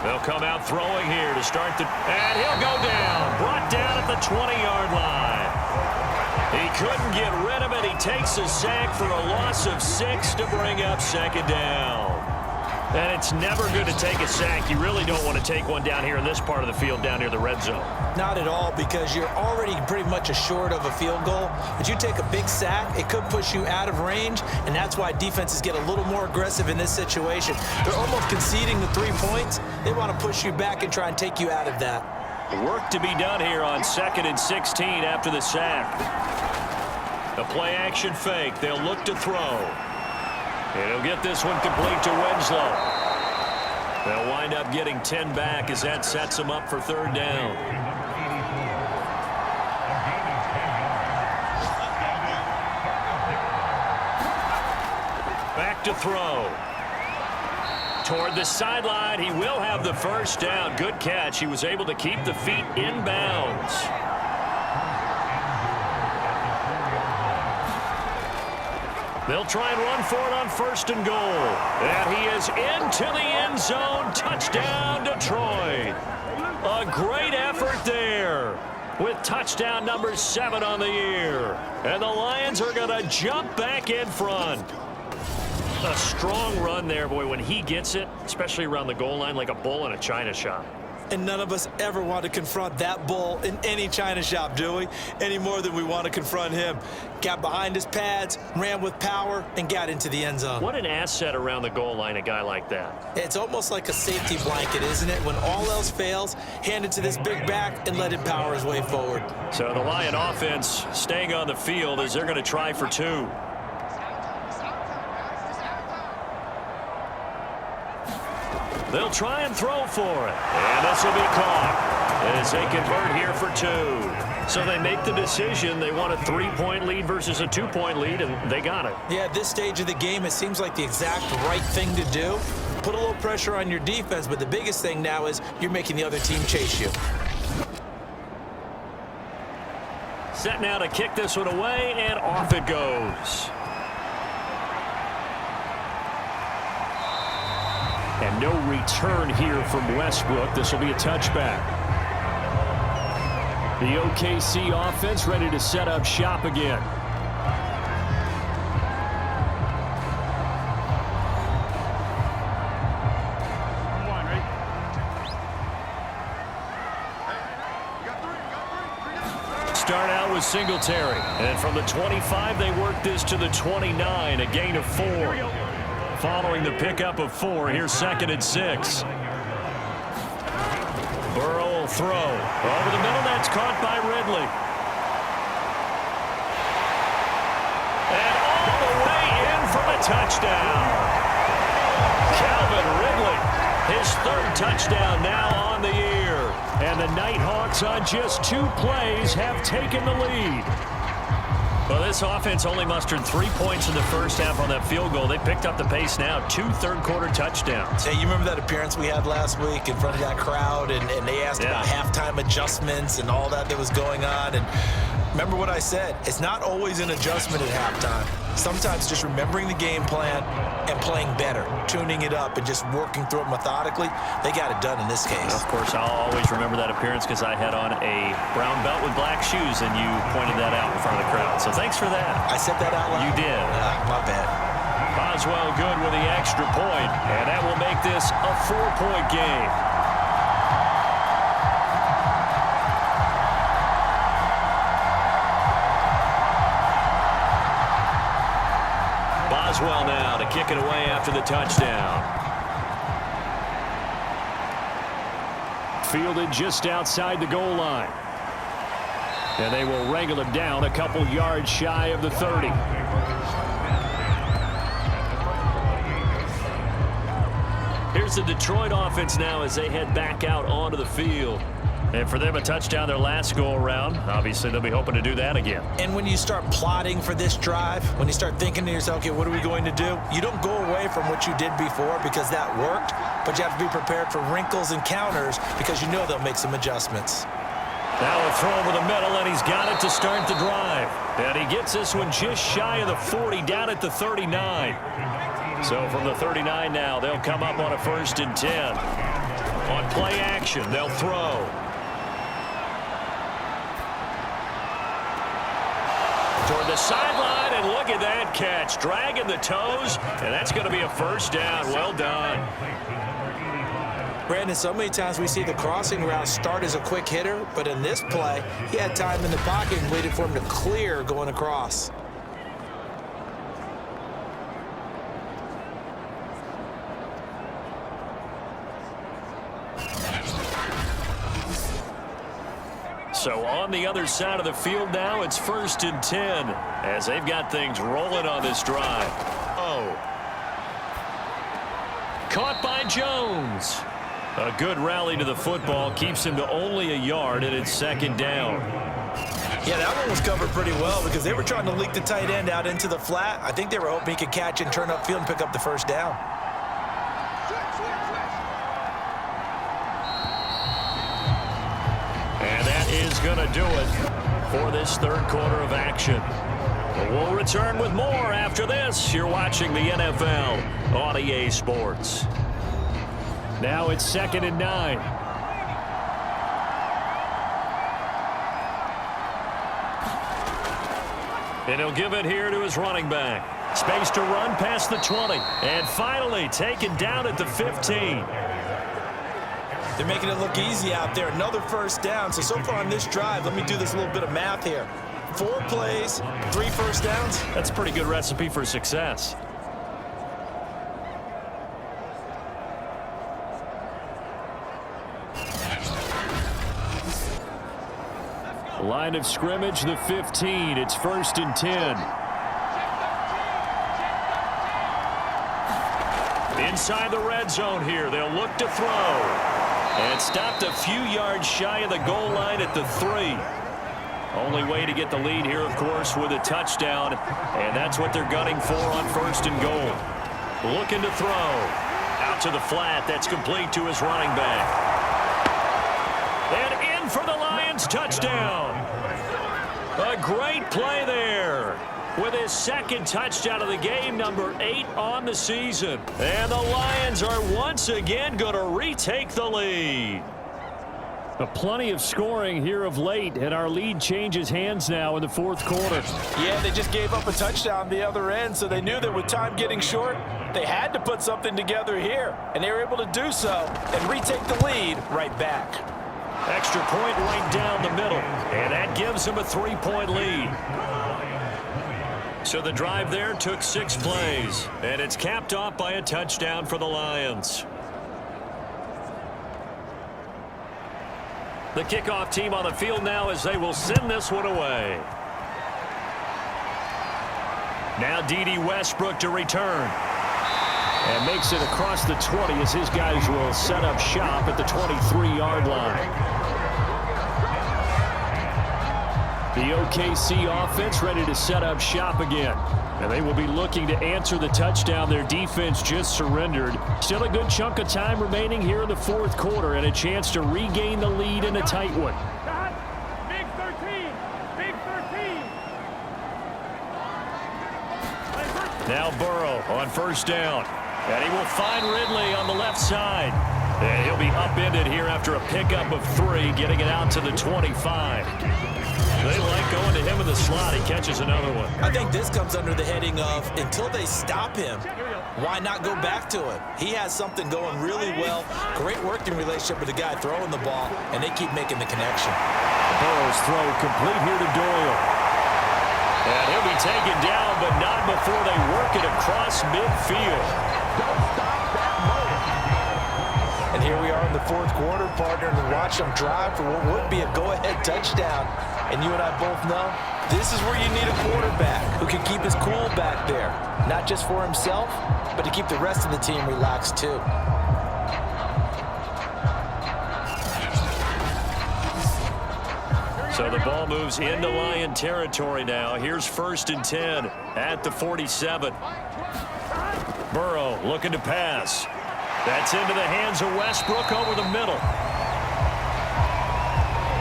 [SPEAKER 2] They'll come out throwing here to start the... And he'll go down. Brought down at the 20-yard line. He couldn't get rid of it. He takes a sack for a loss of 6 to bring up 2nd down. And it's never good to take a sack. You really don't want to take one down here in this part of the field down near the red zone.
[SPEAKER 3] Not at all, because you're already pretty much assured of a field goal. But you take a big sack, it could push you out of range, and that's why defenses get a little more aggressive in this situation. They're almost conceding the 3 points. They want to push you back and try and take you out of that.
[SPEAKER 2] Work to be done here on 2nd and 16 after the sack. The play action fake. They'll look to throw. And he'll get this one complete to Winslow. They'll wind up getting 10 back as that sets them up for 3rd down. Back to throw. Toward the sideline, he will have the 1st down. Good catch. He was able to keep the feet in bounds. They'll try and run for it on 1st and goal. And he is into the end zone. Touchdown, Detroit. A great effort there with touchdown number 7 on the year. And the Lions are going to jump back in front. A strong run there, boy, when he gets it, especially around the goal line, like a bull in a china shop.
[SPEAKER 3] And none of us ever want to confront that bull in any china shop, do we? Any more than we want to confront him. Got behind his pads, ran with power, and got into the end zone.
[SPEAKER 2] What an asset around the goal line, a guy like that.
[SPEAKER 3] It's almost like a safety blanket, isn't it? When all else fails, hand it to this big back and let him power his way forward.
[SPEAKER 2] So the Lion offense staying on the field as they're going to try for 2. They'll try and throw for it. And this will be caught as they convert here for 2. So they make the decision. They want a 3-point lead versus a 2-point lead, and they got it.
[SPEAKER 3] Yeah, at this stage of the game, it seems like the exact right thing to do. Put a little pressure on your defense, but the biggest thing now is you're making the other team chase you.
[SPEAKER 2] Set now to kick this one away, and off it goes. And no return here from Westbrook. This will be a touchback. The OKC offense ready to set up shop again. Start out with Singletary. And from the 25, they work this to the 29, a gain of 4. Following the pickup of 4, here's 2nd and 6. Burrow will throw. Over the middle, that's caught by Ridley. And all the way in for the touchdown. Calvin Ridley, his 3rd touchdown now on the year. And the Nighthawks on just 2 plays have taken the lead. Well, this offense only mustered 3 points in the first half on that field goal. They picked up the pace now. 2 third-quarter touchdowns.
[SPEAKER 3] Hey, you remember that appearance we had last week in front of that crowd, and they asked about halftime adjustments and all that was going on. And remember what I said. It's not always an adjustment at halftime. Sometimes just remembering the game plan and playing better, tuning it up and just working through it methodically. They got it done in this case.
[SPEAKER 2] Of course, I'll always remember that appearance because I had on a brown belt with black shoes, and you pointed that out in front of the crowd. So thanks for that.
[SPEAKER 3] I said that out loud?
[SPEAKER 2] You did.
[SPEAKER 3] My bad.
[SPEAKER 2] Boswell good with the extra point, and that will make this a 4-point game. Boswell now to kick it away after the touchdown. Fielded just outside the goal line. And they will wrangle him down a couple yards shy of the 30. Here's the Detroit offense now as they head back out onto the field. And for them, a touchdown their last go-around. Obviously, they'll be hoping to do that again.
[SPEAKER 3] And when you start plotting for this drive, when you start thinking to yourself, okay, what are we going to do? You don't go away from what you did before because that worked, but you have to be prepared for wrinkles and counters because you know they'll make some adjustments.
[SPEAKER 2] Now a throw over the middle, and he's got it to start the drive. And he gets this one just shy of the 40, down at the 39. So from the 39 now, they'll come up on a 1st and 10. On play action, they'll throw. Toward the sideline, and look at that catch. Dragging the toes, and that's going to be a 1st down. Well done.
[SPEAKER 3] Brandon, so many times we see the crossing route start as a quick hitter, but in this play, he had time in the pocket and waited for him to clear going across.
[SPEAKER 2] So on the other side of the field now, it's 1st and 10 as they've got things rolling on this drive. Oh. Caught by Jones. A good rally to the football keeps him to only a yard, and it's 2nd down.
[SPEAKER 3] Yeah, that one was covered pretty well because they were trying to leak the tight end out into the flat. I think they were hoping he could catch and turn upfield and pick up the 1st down.
[SPEAKER 2] And that is going to do it for this 3rd quarter of action. We'll return with more after this. You're watching the NFL on EA Sports. Now it's 2nd and 9. And he'll give it here to his running back. Space to run past the 20. And finally taken down at the 15.
[SPEAKER 3] They're making it look easy out there. Another 1st down. So far on this drive, let me do this little bit of math here. 4 plays, 3 1st downs.
[SPEAKER 2] That's a pretty good recipe for success. Line of scrimmage, the 15. It's 1st and 10. Inside the red zone here. They'll look to throw. And stopped a few yards shy of the goal line at the 3. Only way to get the lead here, of course, with a touchdown, and that's what they're gunning for on 1st and goal. Looking to throw. Out to the flat. That's complete to his running back. And in for the Lions touchdown. A great play there. With his 2nd touchdown of the game, number 8 on the season. And the Lions are once again going to retake the lead. Plenty of scoring here of late, and our lead changes hands now in the 4th quarter.
[SPEAKER 3] Yeah, they just gave up a touchdown the other end, so they knew that with time getting short, they had to put something together here, and they were able to do so and retake the lead right back.
[SPEAKER 2] Extra point right down the middle, and that gives them a 3-point lead. So the drive there took 6 plays, and it's capped off by a touchdown for the Lions. The kickoff team on the field now as they will send this one away. Now D.D. Westbrook to return. And makes it across the 20 as his guys will set up shop at the 23-yard line. The OKC offense ready to set up shop again. And they will be looking to answer the touchdown their defense just surrendered. Still a good chunk of time remaining here in the 4th quarter and a chance to regain the lead in a tight one.
[SPEAKER 5] Big 13. Big 13.
[SPEAKER 2] Now Burrow on 1st down. And he will find Ridley on the left side. And he'll be upended here after a pickup of 3, getting it out to the 25. They like going to him in the slot. He catches another one.
[SPEAKER 3] I think this comes under the heading of until they stop him, why not go back to him? He has something going really well. Great working relationship with the guy throwing the ball, and they keep making the connection.
[SPEAKER 2] Burrow's throw complete here to Doyle. And he'll be taken down, but not before they work it across midfield.
[SPEAKER 3] And here we are in the 4th quarter, partner, and watch them drive for what would be a go-ahead touchdown. And you and I both know this is where you need a quarterback who can keep his cool back there. Not just for himself, but to keep the rest of the team relaxed too.
[SPEAKER 2] So the ball moves into Lion territory now. Here's 1st and 10 at the 47. Burrow looking to pass. That's into the hands of Westbrook over the middle.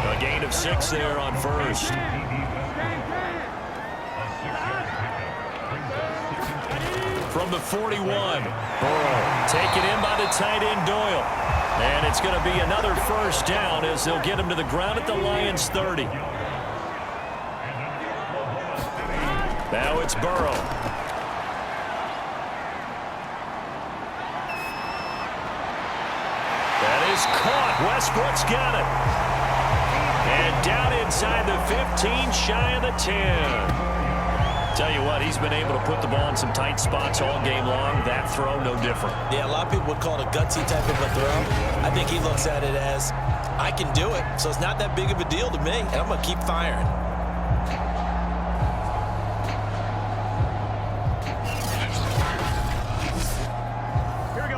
[SPEAKER 2] A gain of 6 there on 1st. From the 41, Burrow taken in by the tight end Doyle. And it's going to be another 1st down as they'll get him to the ground at the Lions 30. Now it's Burrow. That is caught. Westbrook's got it. And down inside the 15, shy of the 10. Tell you what, he's been able to put the ball in some tight spots all game long. That throw, no different.
[SPEAKER 3] Yeah, a lot of people would call it a gutsy type of a throw. I think he looks at it as, I can do it, so it's not that big of a deal to me, and I'm going to keep firing.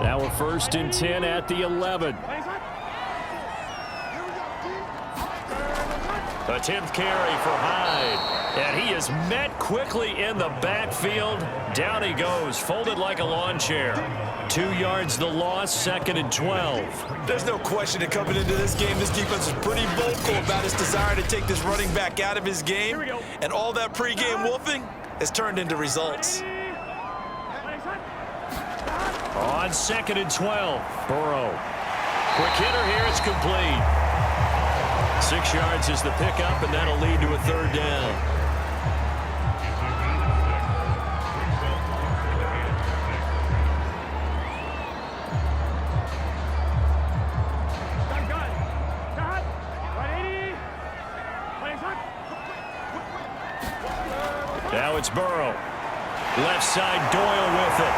[SPEAKER 2] Now a 1st and 10 at the 11. A 10th carry for Hyde. And he is met quickly in the backfield. Down he goes, folded like a lawn chair. 2 yards the loss, 2nd and 12.
[SPEAKER 3] There's no question that coming into this game, this defense is pretty vocal about its desire to take this running back out of his game. And all that pregame wolfing has turned into results.
[SPEAKER 2] On 2nd and 12, Burrow. Quick hitter here, it's complete. 6 yards is the pickup, and that'll lead to a 3rd down. Now it's Burrow. Left side, Doyle with it.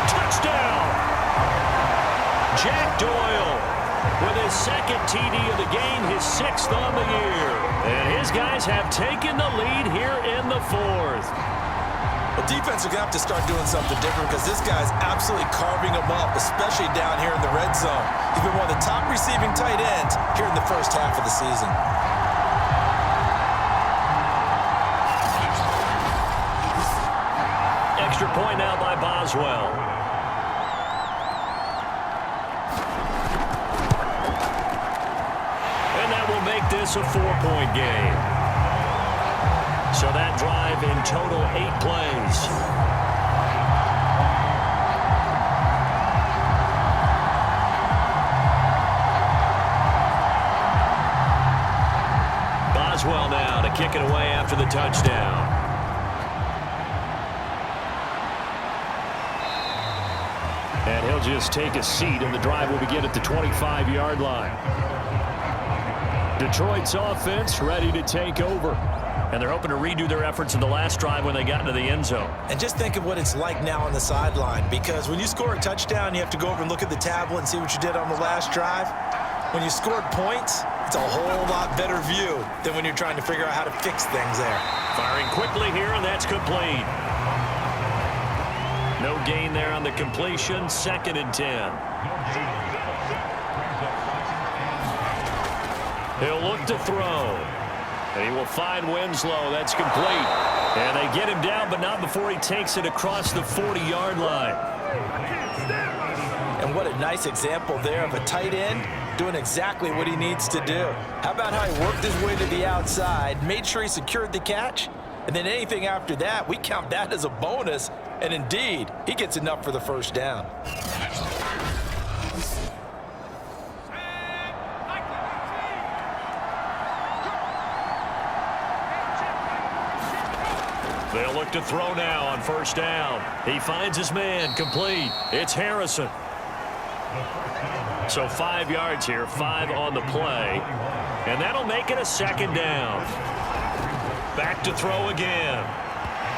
[SPEAKER 2] Touchdown! Jack Doyle with his 2nd TD of the game, his 6th on the year. And his guys have taken the lead here in the 4th.
[SPEAKER 3] The defense are going to have to start doing something different because this guy's absolutely carving them up, especially down here in the red zone. He's been one of the top receiving tight ends here in the first half of the season.
[SPEAKER 2] Boswell. And that will make this a 4-point game. So that drive in total 8 plays. Boswell now to kick it away after the touchdown. And he'll just take a seat, and the drive will begin at the 25-yard line. Detroit's offense ready to take over. And they're hoping to redo their efforts in the last drive when they got into the end zone.
[SPEAKER 3] And just think of what it's like now on the sideline, because when you score a touchdown, you have to go over and look at the tablet and see what you did on the last drive. When you scored points, it's a whole lot better view than when you're trying to figure out how to fix things there.
[SPEAKER 2] Firing quickly here, and that's complete. No gain there on the completion. 2nd and 10. He'll look to throw. And he will find Winslow. That's complete. And they get him down, but not before he takes it across the 40-yard line.
[SPEAKER 3] And what a nice example there of a tight end doing exactly what he needs to do. How about how he worked his way to the outside, made sure he secured the catch, and then anything after that, we count that as a bonus. And indeed, he gets enough for the first down.
[SPEAKER 2] They'll look to throw now on 1st down. He finds his man, complete. It's Harrison. So 5 yards here, 5 on the play. And that'll make it a 2nd down. Back to throw again.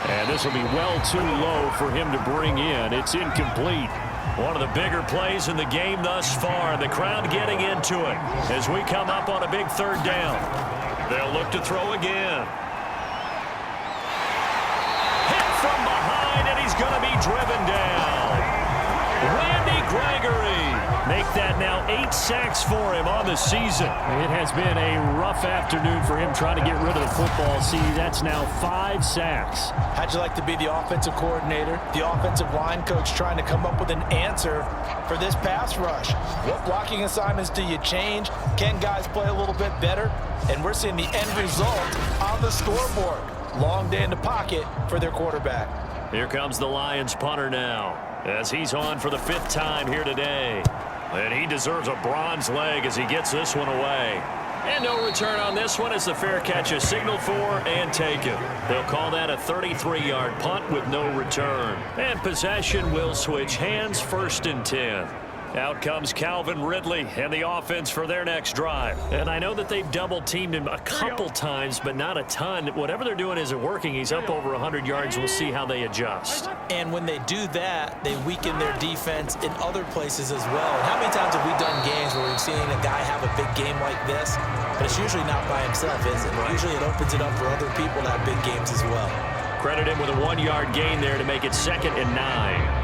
[SPEAKER 2] And this will be well too low for him to bring in. It's incomplete. One of the bigger plays in the game thus far. The crowd getting into it as we come up on a big 3rd down. They'll look to throw again. Hit from behind, and he's going to be driven down. Randy Gregory. Make that now 8 sacks for him on the season.
[SPEAKER 7] It has been a rough afternoon for him trying to get rid of the football. See, that's now 5 sacks.
[SPEAKER 3] How'd you like to be the offensive coordinator, the offensive line coach, trying to come up with an answer for this pass rush? What blocking assignments do you change? Can guys play a little bit better? And we're seeing the end result on the scoreboard. Long day in the pocket for their quarterback.
[SPEAKER 2] Here comes the Lions punter now, as he's on for the 5th time here today. And he deserves a bronze leg as he gets this one away. And no return on this one as the fair catch is signaled for and taken. They'll call that a 33-yard punt with no return. And possession will switch hands, 1st and 10. Out comes Calvin Ridley and the offense for their next drive. And I know that they've double-teamed him a couple times, but not a ton. Whatever they're doing isn't working. He's up over 100 yards. We'll see how they adjust.
[SPEAKER 3] And when they do that, they weaken their defense in other places as well. And how many times have we done games where we've seen a guy have a big game like this? But it's usually not by himself, is it? Usually it opens it up for other people to have big games as well.
[SPEAKER 2] Credit him with a 1-yard gain there to make it 2nd and 9.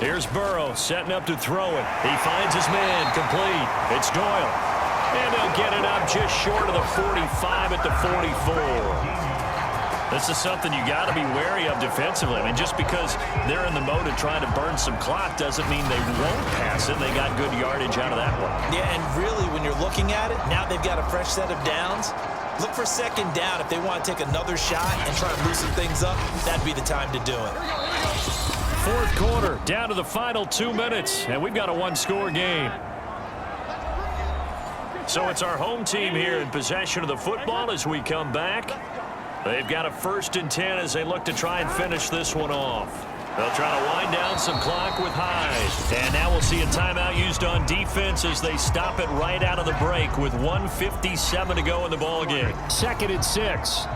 [SPEAKER 2] Here's Burrow setting up to throw it. He finds his man, complete. It's Doyle. And they'll get it up just short of the 45 at the 44. This is something you got to be wary of defensively. I mean, just because they're in the mode of trying to burn some clock doesn't mean they won't pass it. They got good yardage out of that one.
[SPEAKER 3] Yeah, and really, when you're looking at it, now they've got a fresh set of downs. Look for 2nd down. If they want to take another shot and try and loosen things up, that'd be the time to do it.
[SPEAKER 2] 4th quarter, down to the final 2 minutes, and we've got a 1-score game. So it's our home team here in possession of the football as we come back. They've got a 1st and 10 as they look to try and finish this one off. They'll try to wind down some clock with Hyde. And now we'll see a timeout used on defense as they stop it right out of the break with 1:57 to go in the ballgame.
[SPEAKER 7] 2nd and 6.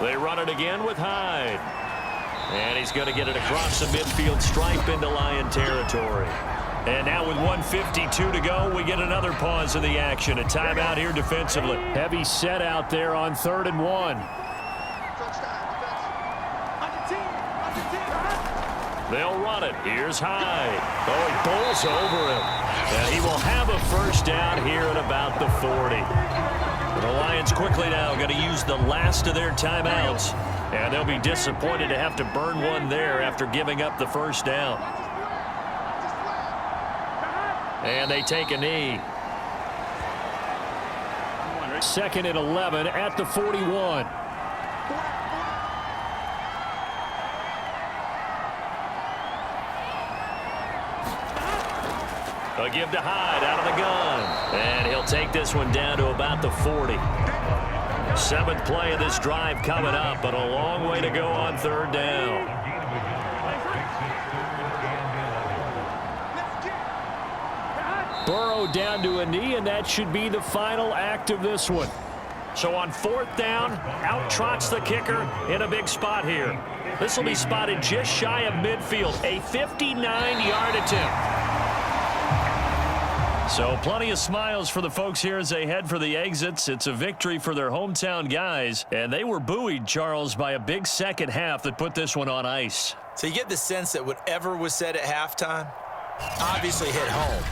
[SPEAKER 2] They run it again with Hyde. And he's going to get it across the midfield stripe into Lion territory. And now with 1:52 to go, we get another pause in the action. A timeout here defensively.
[SPEAKER 7] Heavy set out there on 3rd and 1. They'll run it. Here's Hyde. Oh, he bowls over him. And he will have a first down here at about the 40.
[SPEAKER 2] The Lions quickly now going to use the last of their timeouts. And they'll be disappointed to have to burn one there after giving up the first down. And they take a knee.
[SPEAKER 7] 2nd and 11 at the 41.
[SPEAKER 2] A give to Hyde out of the gun. And he'll take this one down to about the 40. 7th play of this drive coming up, but a long way to go on 3rd down.
[SPEAKER 7] Burrow down to a knee, and that should be the final act of this one.
[SPEAKER 2] So on 4th down, out trots the kicker in a big spot here. This will be spotted just shy of midfield, a 59-yard attempt. So plenty of smiles for the folks here as they head for the exits. It's a victory for their hometown guys, and they were buoyed, Charles, by a big second half that put this one on ice.
[SPEAKER 3] So you get the sense that whatever was said at halftime obviously hit home.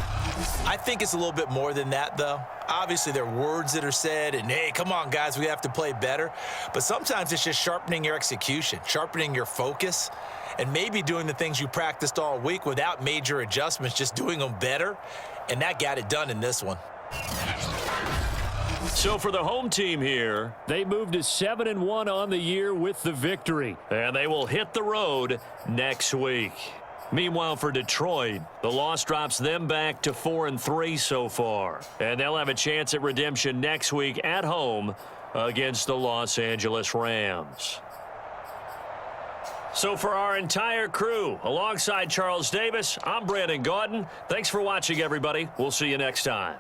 [SPEAKER 3] I think it's a little bit more than that, though. Obviously, there are words that are said, and, hey, come on, guys, we have to play better. But sometimes it's just sharpening your execution, sharpening your focus, and maybe doing the things you practiced all week without major adjustments, just doing them better. And that got it done in this one.
[SPEAKER 2] So for the home team here,
[SPEAKER 7] they moved to 7-1 on the year with the victory.
[SPEAKER 2] And they will hit the road next week. Meanwhile, for Detroit, the loss drops them back to 4-3 so far. And they'll have a chance at redemption next week at home against the Los Angeles Rams. So for our entire crew, alongside Charles Davis, I'm Brandon Gaudin. Thanks for watching, everybody. We'll see you next time.